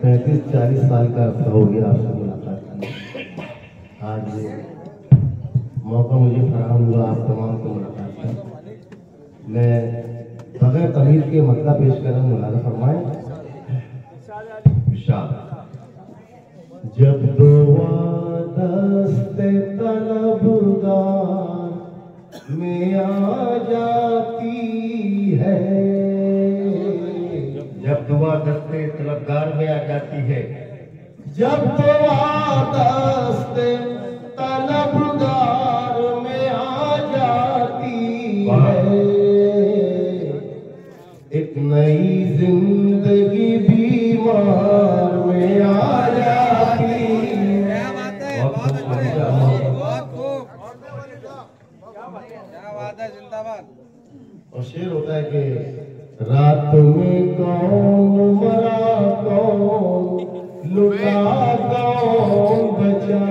35-40 साल का अर्थ हो गया आपसे मुलाकात की। आज मौका मुझे फराहम हुआ आप तमाम से मुलाकात का। मैं बगैर तमीज के मतलब पेश कर रहा हूँ, मुलाज़ा फरमाएं। जब दुआ दस्ते तलबगार में आ जाती है, जब दुआ दस्ते तलबगार में आ जाती है, जब दुआ दस्ते तलबगार में आ जाती है, एक नई जिंदगी बीमार में आ जाती है। बहुत खूब, क्या बात है, जिंदाबाद। और शेर होता है कि रात में कौन मरा कौन लुटा कौन बचा,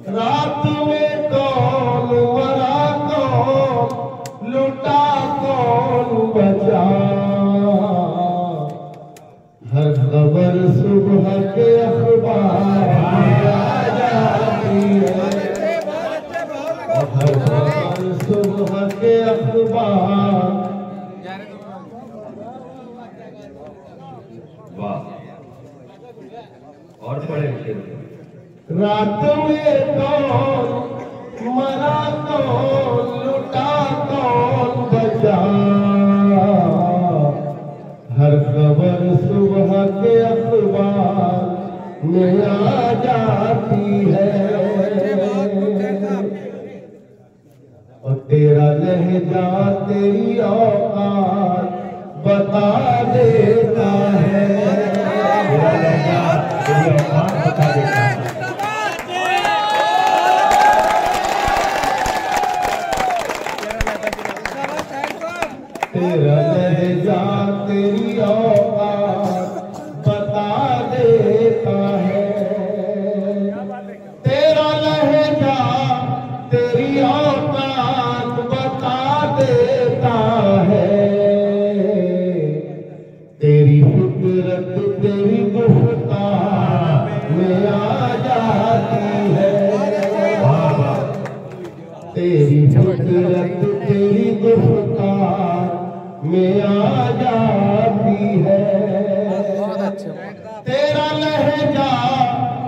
रात में कौन मरा कौन लुटा कौन बचा, हर खबर सुबह के अखबार में आ जाती है, हर खबर सुबह के अखबार। वाह, और पढ़े। रात में कौन मरा कौन लुटा कौन बचा, हर खबर सुबह के अखबार में आ जाती है। और तेरा लहजा तेरी औकात बता देता है, तेरा लहजा तेरी औकात बता देता है। तेरा लहजा तेरी औकात बता देता है, तेरा लहजा तेरी औकात बता देता है, तेरी फितरत तेरी गुफ्तार में आ जाती है, तेरी फितरत तेरी गुफ्तार में आ जाती है, तेरा लहजा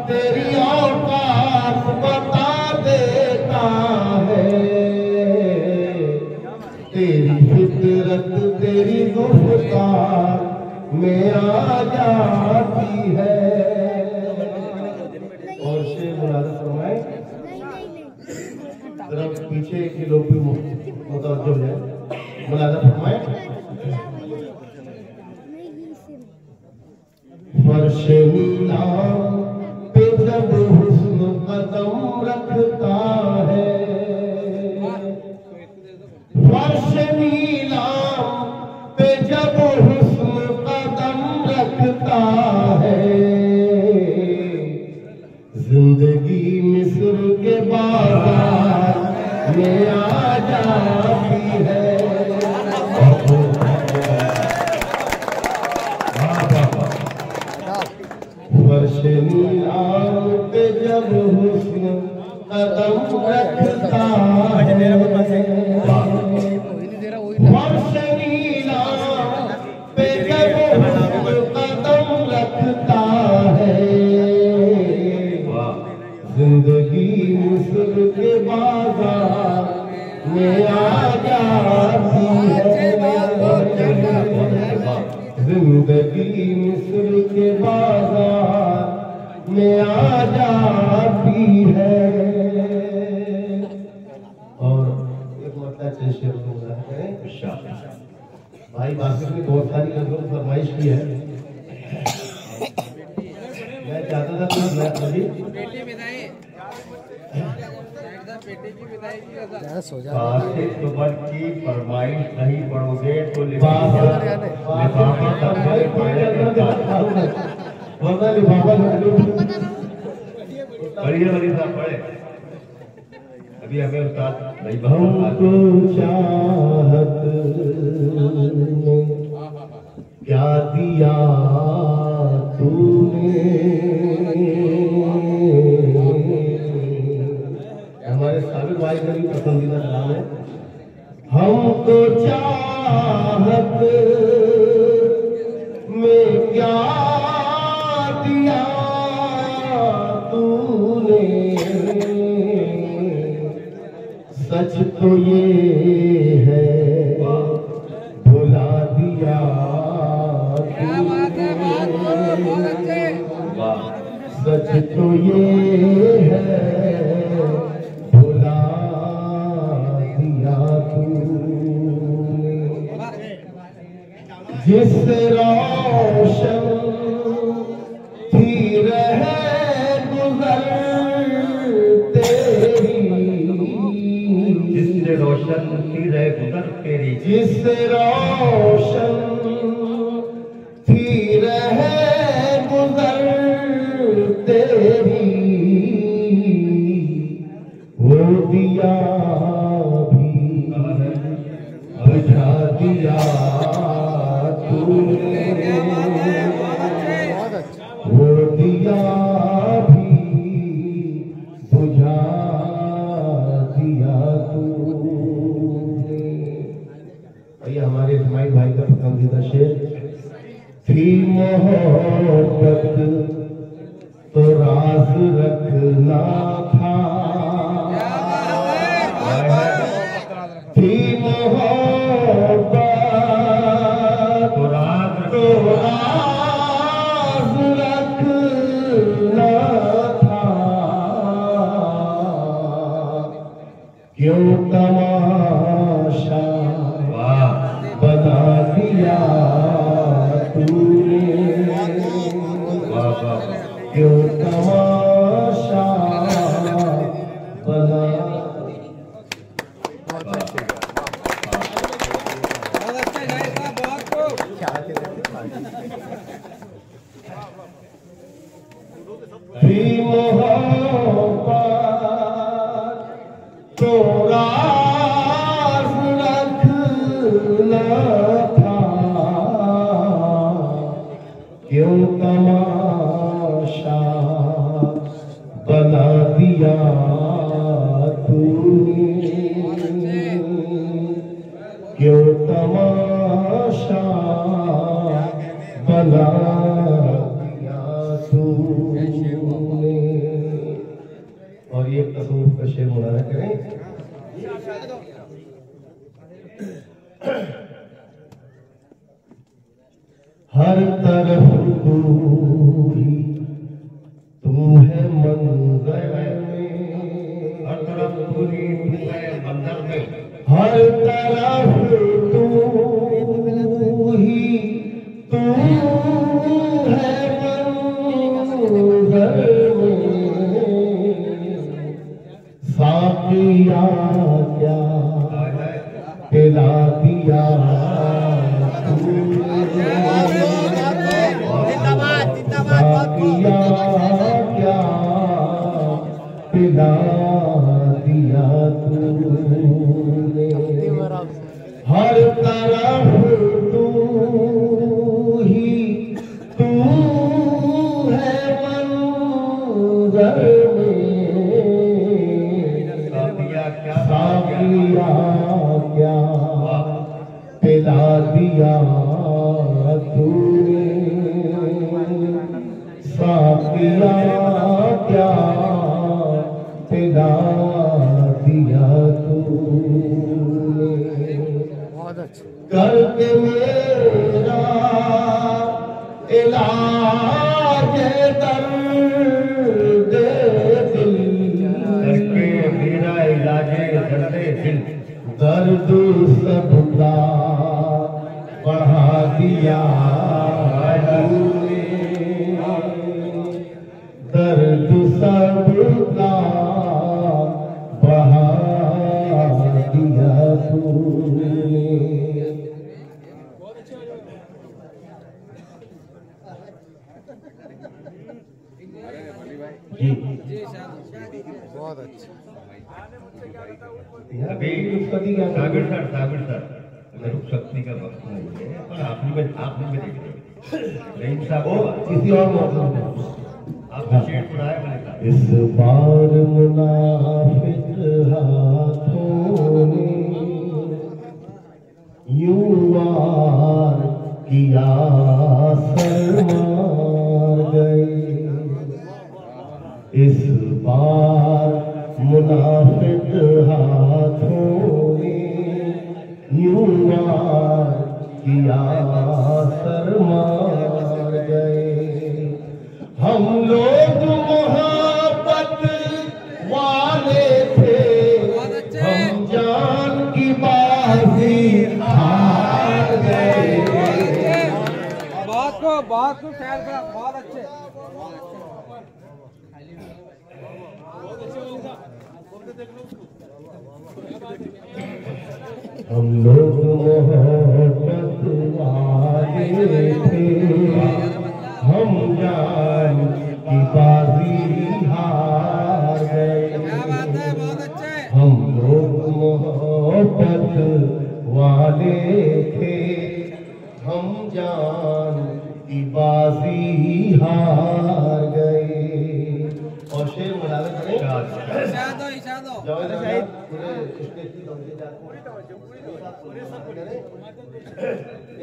तेरी औकात बता देता है, तेरी फितरत तेरी गुफ्तार में आ जाती है। और से मुलाज़ा फरमाएं, जरा पीछे के लोग भी मुतवज्जो है, मुलाज़ा फरमाएं। फर्श नीलाम पे जब हुस्न कदम रखता है, फर्श नीलाम पे जब हुस्न कदम रखता है, जिंदगी मिस्र के बाजार में आ जाती है। फर्श नीलाम पे जब हुस्न कदम रखता है, फर्श नीलाम पे जब हुस्न कदम रखता है, जिंदगी मिस्र के बाजार में आ जाती है, जिंदगी मिस्र के बाजार में आ जाती है। और एक मतलब शेर भाई बासिर ने बहुत सारी गजलों की फरमाइश की है, मैं चाहता था कि सुमन की फरमाइश नहीं पढ़ोगे तो लिफाफा बढ़िया बड़ी साहब पढ़े। अभी हमें उस्ताद हमको चाहत क्या दिया तूने। हमारे साबिर भाई का भी पसंदीदा कलाम है। हमको चाहत में क्या दिया तूने, सच तो ये है भुला दिया तूने। सच तो ये है भुला दिया तूने। जिस रोशन थी रहे गुजर तेरी, जिससे रोशन थी रहे गुजर तेरी, जिस रोशन थी रहे गुजर तेरी, वो दिया भी बुझा दिया तूने। वो दिया भी बुझा दिया तूने। ये हमारे इस्माइल भाई का पसंदीदा शेर। थी मोहब्बत तो राज रखना था, थी मोहब्बत तो राज रखना था। क्यों तमाशा बना दिया तूने। क्यों तमाशा बना। थी मोहब्बत तो राज रखना था। क्यों तमाशा बना दिया तूने। क्यों तमाशा बना दिया तूने। और ये तस्वीर का शेर मुनारा करें। हर तरफ तू ही तू है मंजर में, हर तरफ तू ही तू है मंजर में, हर तरफ तू ही तू है मंजर में। साकिया क्या पिला दिया तूने। साकिया क्या पिला दिया तूने। हर तरफ तू ही तू है मंजर में। साकिया क्या पिला दिया तूने। साकिया क्या पिला दिया तूने। करके मेरा इलाज दर्द दिल, करके मेरा इलाज दर्द दिल, दर्द सबका बढ़ा दिया तूने। दर्द सबका बढ़ा दिया तूने। जी बहुत अच्छा। अभी साबिर सर रुक सकती का वक्त नहीं है, पर आपने में देख रहीम साहब वो किसी और मौके में आपने शेर पढ़ाया मैंने कहा इस बार मुनाफिक हाथों ने यूं वार किया सरमार गए। इस बार मुनाफिक हाथों ने यूं वार किया सरमार गए। हम लोग मोहब्बत वाले थे, हम जान की बाजी हार गए। बहुत को ख्याल का बहुत अच्छे। हम लोग मोहब्बत वाले थे, हम जान की बाजी हार गए। हम लोग मोहब्बत वाले थे, हम जान की बाजी हार गए। और शेर मुलाकात करें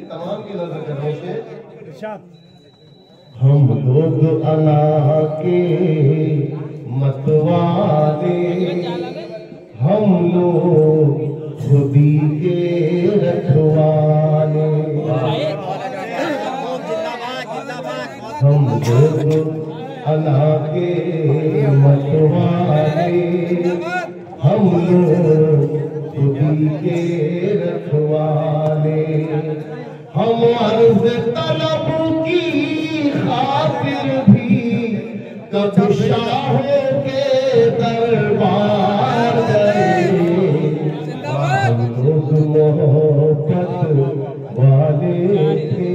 तमाम की नजर करने से हम लोग अल्लाह के मतवाले, हम लोग खुदी के रखवाले। हम लोग अल्लाह के मतवाले, हम लोग खुदी के रखवाले। हम अर्ज़ तलब की खातिर भी कब शाहों के दरबार गए। हम लोग मोहब्बत वाले थे।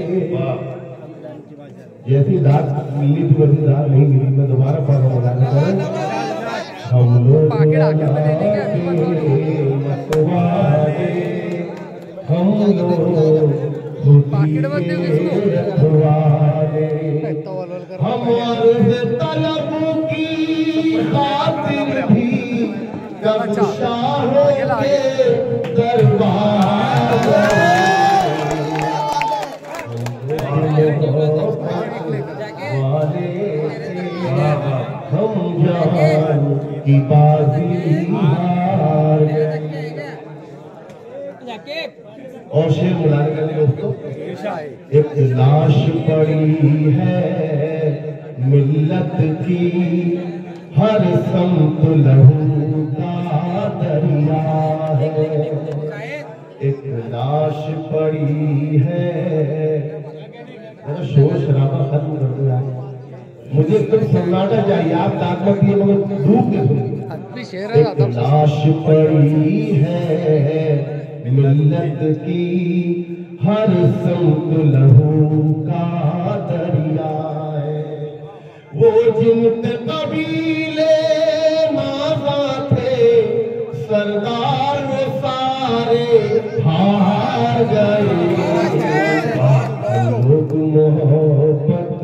जैसी दाद मिली थी वैसी दाद नहीं मिली, मैं दोबारा पढ़ रहा हूँ। हम लोग मतवाले, हम लोग रखवाले। हम अर्ज़ तलब की खातिर भी कब शाहों के दरबार गए। हम जान की बाजी हार गए। और शेर मुलाकात करने दोस्तों, एक लाश पड़ी है मिल्लत की, हर संत लहू का दरिया है। एक लाश पड़ी है, शोर शराबा खत्म कर दो यार, मुझे एकदम सन्नाटा चाहिए। आप दाद मत दिए मगर धूप के सुनिए। एक लाश पड़ी है मिल्लत की, हर संत लहू का दरिया है। वो जिनके कबीले नाज़ा थे, सरदार वो सारे हार गए। लोग मोहब्बत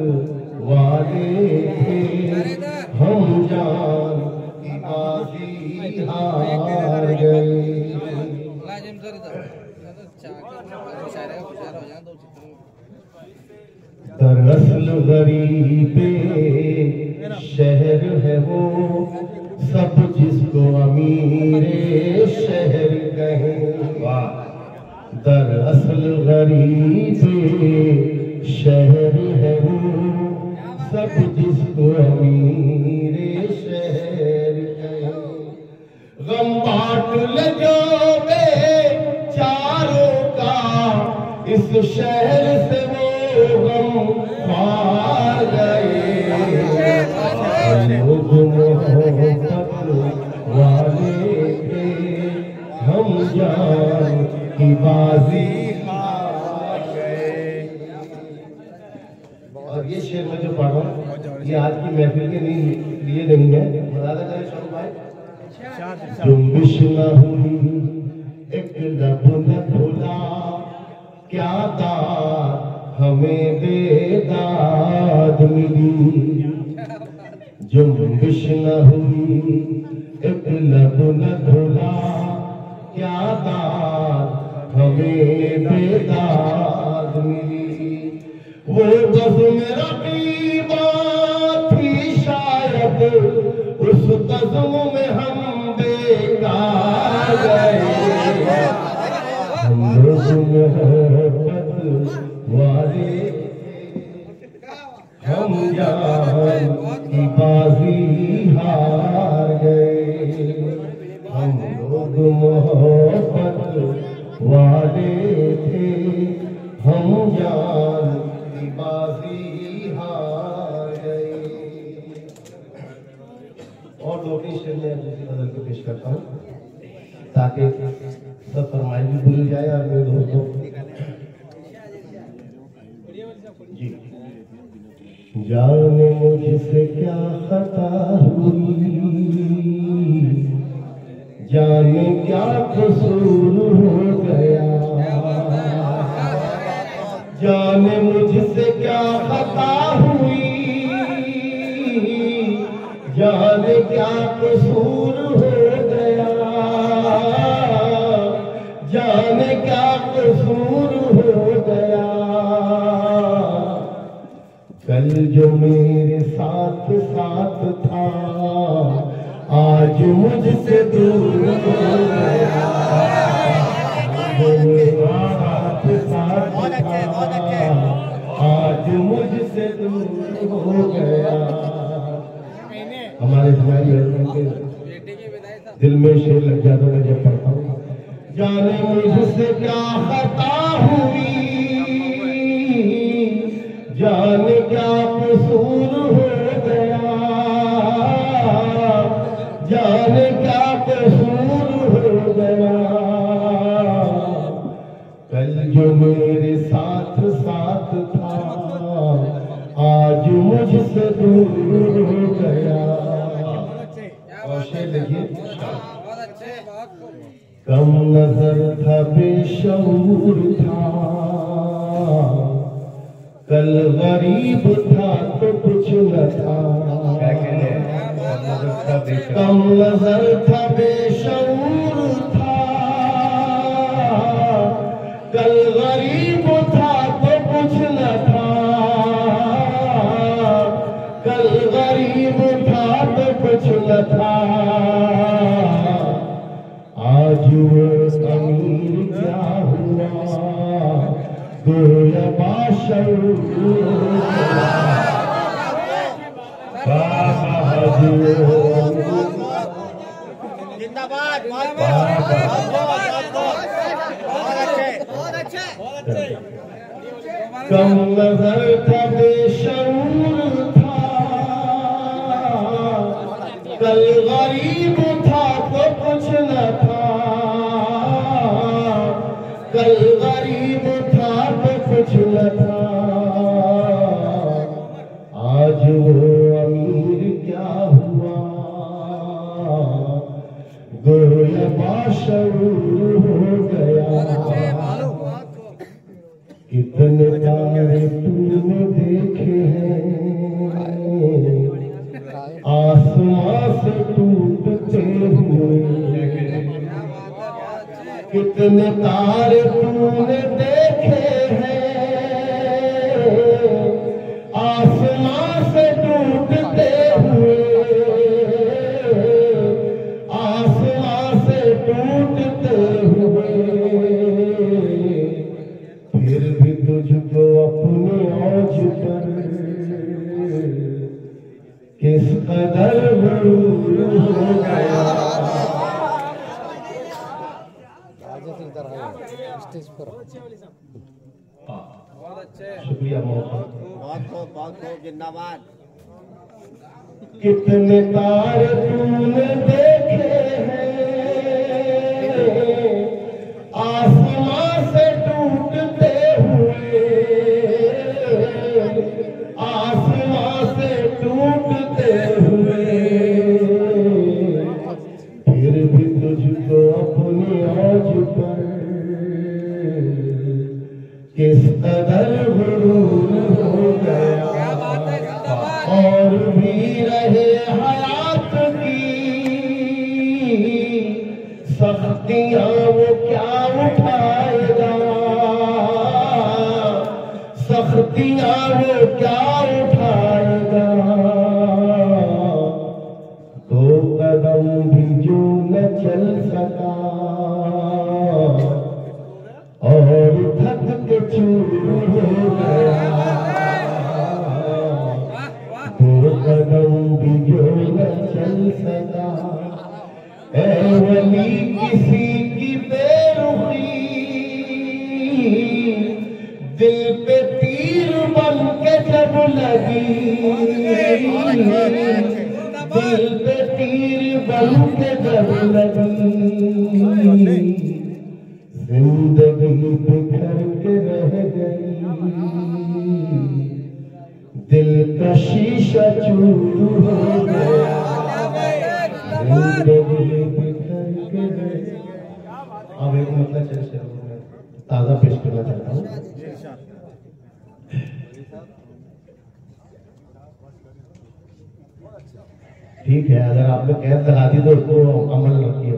वाले थे, हम जान की बाजी हार गए। दरअसल गरीबे शहर है वो, सब जिसको अमीरे शहर कहें। दरअसल गरीबे शहर है वो, सब जिसको अमीरे शहर कहें। गम बांट ले जो बेचारों का, इस शहर से वो गम पार गए। लोग मोहब्बत वाले थे, हम जान की बाजी हार गए। और ये शेर मैं जो पढ़ रहा हूँ, ये आज की महफिल के लिए नहीं है। बताते चले शोर भाई, जुम्बिश न हुई एक लब न खुला, क्या दाद हमें बेदाद मिली, जुम्बिश न हुई एक लब न धुला, क्या दाद हमें बेदाद मिली। वो बस मेरा बीबा थी शायद, उस कज़म में हम बेकार गए। हम लोग मोहब्बत वाले, हम जान की बाजी हार गए। हम लोग मोहब्बत वाले थे, हम जान की बाजी हार गए। और दो तीन शेर में दूसरी गजल को पेश करता हूँ ताकि सब फरमाइश भी भूल जाए। और मेरे दोस्तों जी, जाने मुझसे क्या खता हुई, जाने क्या कसूर हो गया, जाने मुझसे क्या खता हुई, जाने क्या कसूर हो गया, जाने क्या कसूर हो गया। कल जो मेरे साथ साथ था, आज मुझसे दूर हो गया। साथ साथ था, आज मुझसे दूर हो गया। हमारे के दिल में शेर लग जाता है जब पढ़ता हूँ। जाने मुझसे क्या खता हुई, जाने क्या कसूर हो गया, जाने क्या कसूर हो गया। कल जो मेरे साथ साथ था, आज मुझसे दूर हो गया। और शेर देखिए, कम नजर था बेशऊर था, कल गरीब था तो कुछ न था। कम नजर था बेशऊर था, कल गरीब था तो कुछ न था, कल गरीब था तो कुछ न था। आज वो अमीर क्या हुआ, गोया बादशाह जिंदाबाद। कम नजर था बेशऊर था, कल गरीब था तो कुछ न था, कल गरीब था तो कुछ न था। आज वो अमीर क्या हुआ, गोया बादशाह हो गया। कितने तारे तूने देखे हैं, आसमां से टूटते हुए। कितने तारे तूने देखे हैं, आसमां से टूटते हुए, आसमां से टूटते हुए। फिर भी तुझको अपने औज पर किस कदर गुरूर हो गया। शुक्रिया बहुत जिंदाबाद। कितने तारे तूने देखे हैं, आसमां से टूटते हुए, आसमां से टूटते हुए। फिर भी तुझको अपनी औज पर किस कदर गुरूर हो गया और भी रहे हयात की सख्तियां वो क्या उठाएगा, सख्तियां वो क्या उठाएगा। दो कदम भी जो न चल सका और थक के चूर हो गया। दो कदम भी जो न चल सका। ऐ वली किसी की बेरुखी दिल पे तीर बन के जब लगी, दिल पे तीर बन के जब लगी, जिंदगी बिखर के रह गई, दिल का शीशा चूर हो गया, जिंदगी बिखर के रह गई। अब एक मतलब चल ताजा पेश करना चाहता हूँ। ठीक है, अगर आपने कैद लगा दी तो उसको अमल रखिए।